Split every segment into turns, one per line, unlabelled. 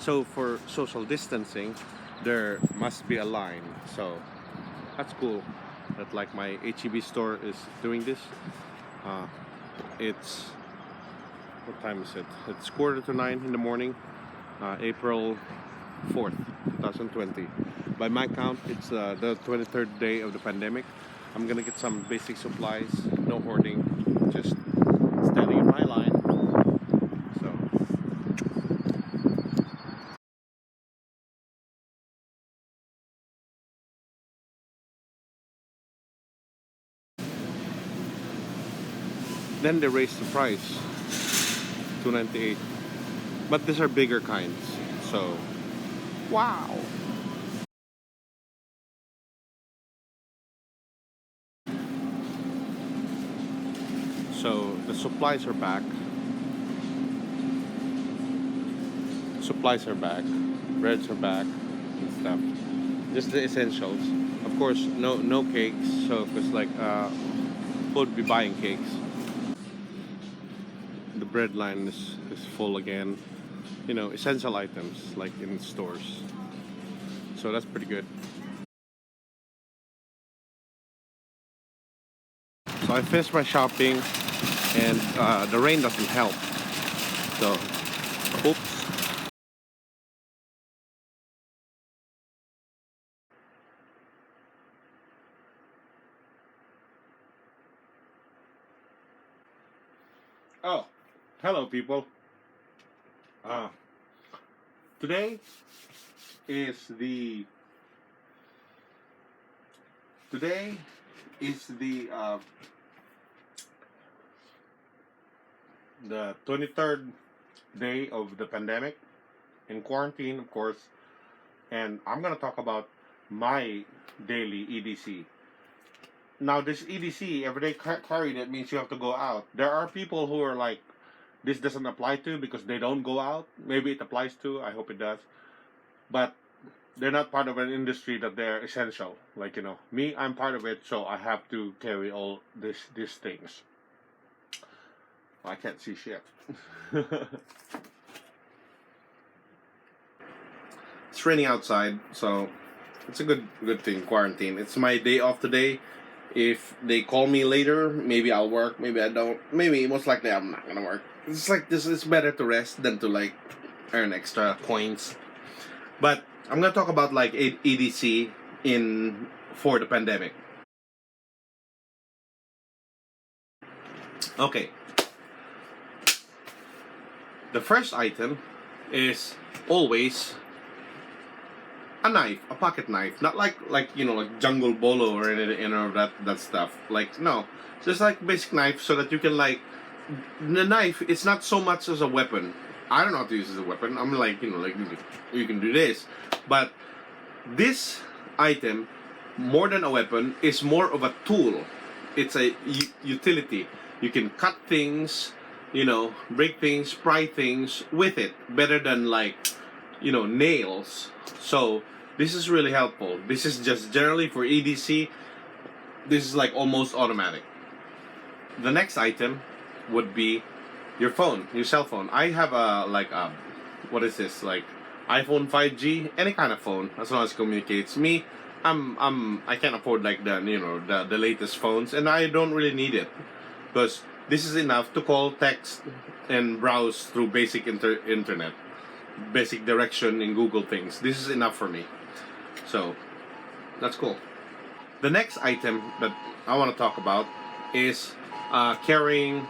So for social distancing, there must be a line. So that's cool that like my HEB store is doing this. It's what time is it? It's 8:45 in the morning, April 4th, 2020. By my count, it's the 23rd day of the pandemic. I'm gonna get some basic supplies, no hoarding, just standing in my line. So then they raised the price, $2.98. But these are bigger kinds, so wow. So the supplies are back. Supplies are back. Breads are back and stuff. Just the essentials. Of course, no cakes. So because like would be buying cakes. The bread line is full again. You know, essential items like in stores. So that's pretty good. So I finished my shopping, and the rain doesn't help. So, oops. Oh, hello people. Uh, today is the today is the 23rd day of the pandemic in quarantine, of course, and I'm gonna talk about my daily EDC. Now, this EDC, everyday carry, that means you have to go out. There are people who are like, this doesn't apply to because they don't go out. Maybe it applies to, I hope it does. But they're not part of an industry that they're essential. Like, you know, me, I'm part of it, so I have to carry all these things. I can't see shit. It's raining outside, so it's a good thing, quarantine. It's my day off today. If they call me later, maybe I'll work, maybe I don't. Maybe, most likely, I'm not gonna work. It's like this. It's better to rest than to like earn extra points. But I'm gonna talk about like EDC for the pandemic. Okay. The first item is always a knife, a pocket knife, not like you know, like jungle bolo or any of that stuff. Like, no, just like basic knife, so that you can like the knife. It's not so much as a weapon. I don't know how to use it as a weapon. I'm like, you know, like you can do this, but this item, more than a weapon, is more of a tool. It's a utility. You can cut things, you know, break things, pry things with it better than like, you know, nails. So this is really helpful. This is just generally for EDC. This is like almost automatic. The next item would be your phone, your cell phone. I have what is this, like iPhone 5G, any kind of phone, as long as it communicates. Me, I can't afford like the, you know, the latest phones, and I don't really need it because this is enough to call, text, and browse through basic internet, basic direction in Google things. This is enough for me. So that's cool. The next item that I want to talk about is carrying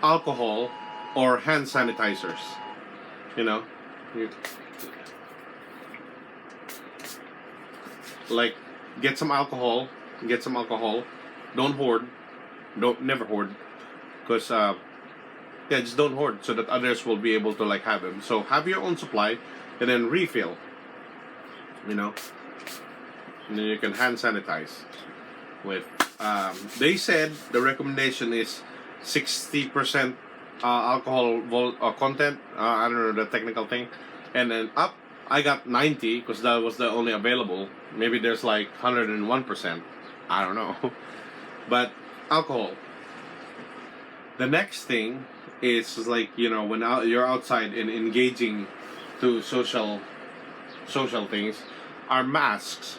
alcohol or hand sanitizers. You know, like get some alcohol. Don't hoard. Never hoard, because yeah, just don't hoard so that others will be able to like have them. So have your own supply and then refill. You know, and then you can hand sanitize with. They said the recommendation is 60% alcohol content. I don't know the technical thing, and then up. I got 90 because that was the only available. Maybe there's like 101%. I don't know, but alcohol. The next thing is like, you know, when you're outside and engaging to social things are masks.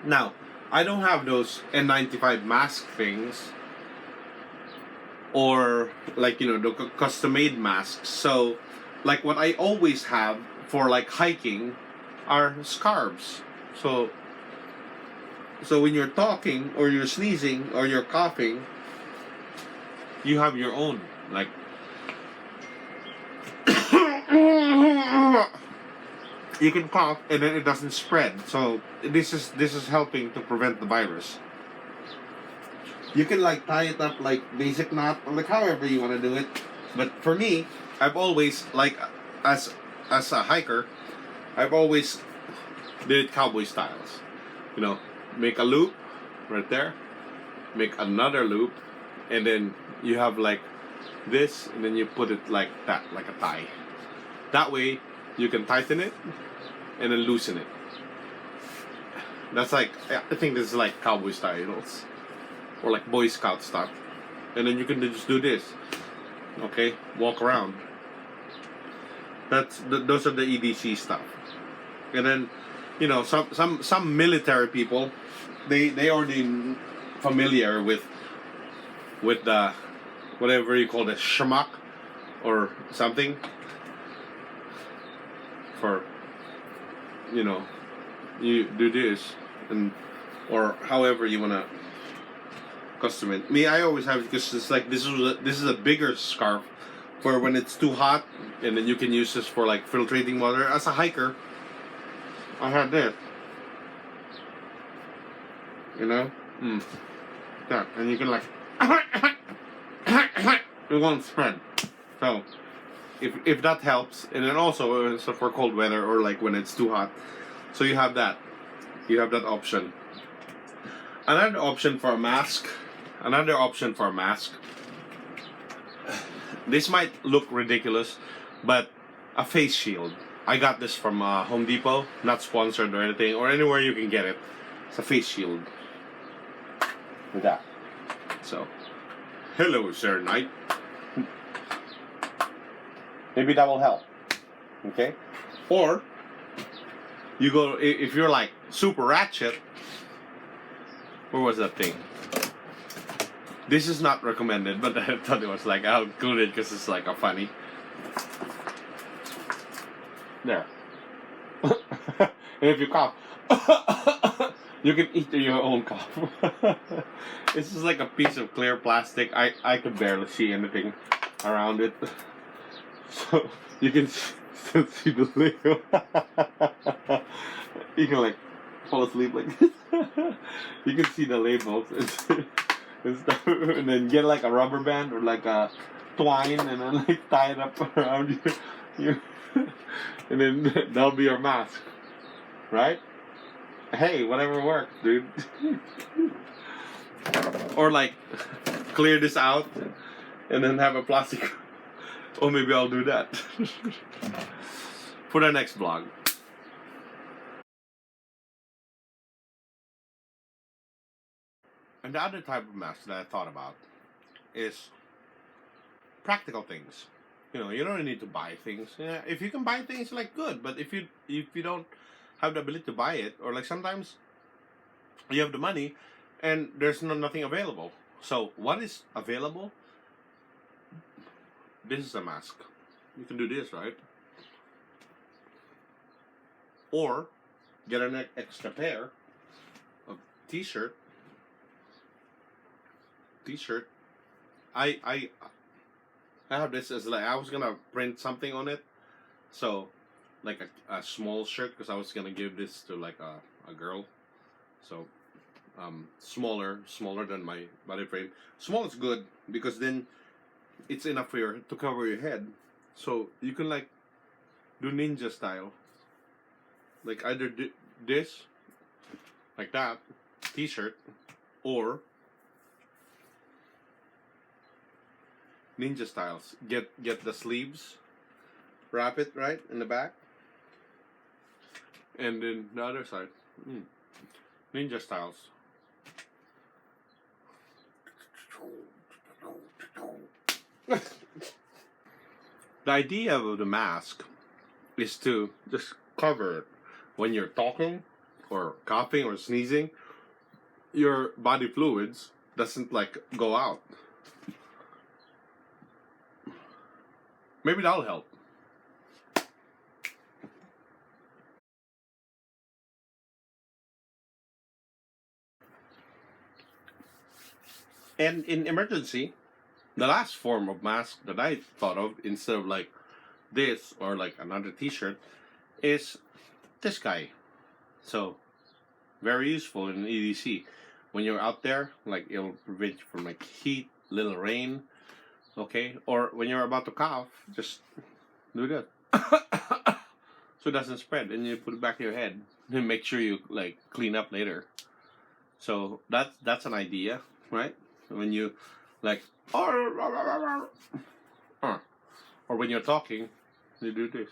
Now, I don't have those N95 mask things, or like, you know, the custom made masks. So like what I always have for like hiking are scarves. So when you're talking or you're sneezing or you're coughing, you have your own, like you can cough and then it doesn't spread. So this is helping to prevent the virus. You can like tie it up like basic knot or like however you want to do it. But for me, I've always like as a hiker, I've always did it cowboy styles. You know, make a loop right there, make another loop, and then you have like this, and then you put it like that, like a tie. That way you can tighten it and then loosen it. That's like, I think this is like cowboy styles or like Boy Scout stuff. And then you can just do this, okay, walk around. Those are the EDC stuff. And then, you know, some military people, they already familiar with the whatever you call it, schmuck or something, for, you know, you do this and or however you wanna custom it. Me, I always have it because it's like this is a bigger scarf for when it's too hot, and then you can use this for like filtrating water. As a hiker, I have this, you know, that, and you can like it won't spread. So if that helps, and then also so for cold weather or like when it's too hot, so you have that option. Another option for a mask. This might look ridiculous, but a face shield. I got this from Home Depot, not sponsored or anything, or anywhere you can get it. It's a face shield. With that. So, hello, Sir Knight. Maybe that will help. Okay? Or, you go, if you're like super ratchet, where was that thing? This is not recommended, but I thought it was like, I'll include it because it's like a funny. There. And if you cough, you can eat your own cough. It's just like a piece of clear plastic. I could barely see anything around it. So you can still see the label. You can like fall asleep like this. You can see the labels and stuff, and then get like a rubber band or like a twine, and then like tie it up around you, and then that'll be your mask, right? Hey, whatever works, dude. Or like clear this out and then have a plastic. Or maybe I'll do that for the next vlog. And the other type of mask that I thought about is practical things. You know, you don't need to buy things. Yeah, if you can buy things, like, good. But if you don't have the ability to buy it, or like sometimes you have the money and there's nothing available. So what is available? This is a mask. You can do this, right? Or get an extra pair of t-shirt. I have this as like, I was gonna print something on it, so like a small shirt, because I was gonna give this to like a girl, so smaller than my body frame. Small is good because then it's enough for to cover your head, so you can like do ninja style, like either this like that t-shirt, or ninja styles. Get the sleeves, wrap it right in the back, and then the other side, ninja styles. The idea of the mask is to just cover it. When you're talking or coughing or sneezing, your body fluids doesn't like go out. Maybe that'll help. And in emergency, the last form of mask that I thought of, instead of like this or like another t-shirt, is this guy. So very useful in EDC. When you're out there, like it'll prevent you from like heat, little rain, okay? Or when you're about to cough, just do that. So it doesn't spread, and you put it back in your head. And make sure you like clean up later. So that's an idea, right? When you like or when you're talking, you do this.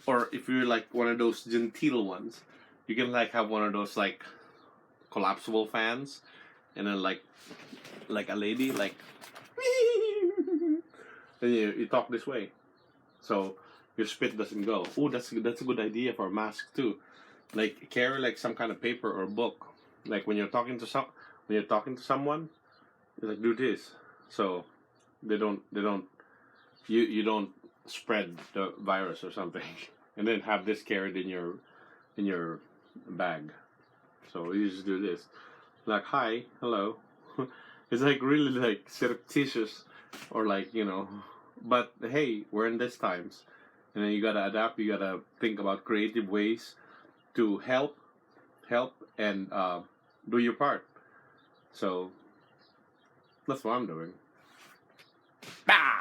Or if you're like one of those genteel ones, you can like have one of those like collapsible fans, and then like a lady like, and you talk this way, so your spit doesn't go. Oh, that's a good idea for a mask too. Like carry like some kind of paper or book. Like when you're talking to someone, you like do this, so they don't you don't spread the virus or something, and then have this carried in your bag. So you just do this, like hi, hello. It's like really like surreptitious, or like but hey, we're in these times, and then you gotta adapt. You gotta think about creative ways to help and do your part. So that's what I'm doing. Bah!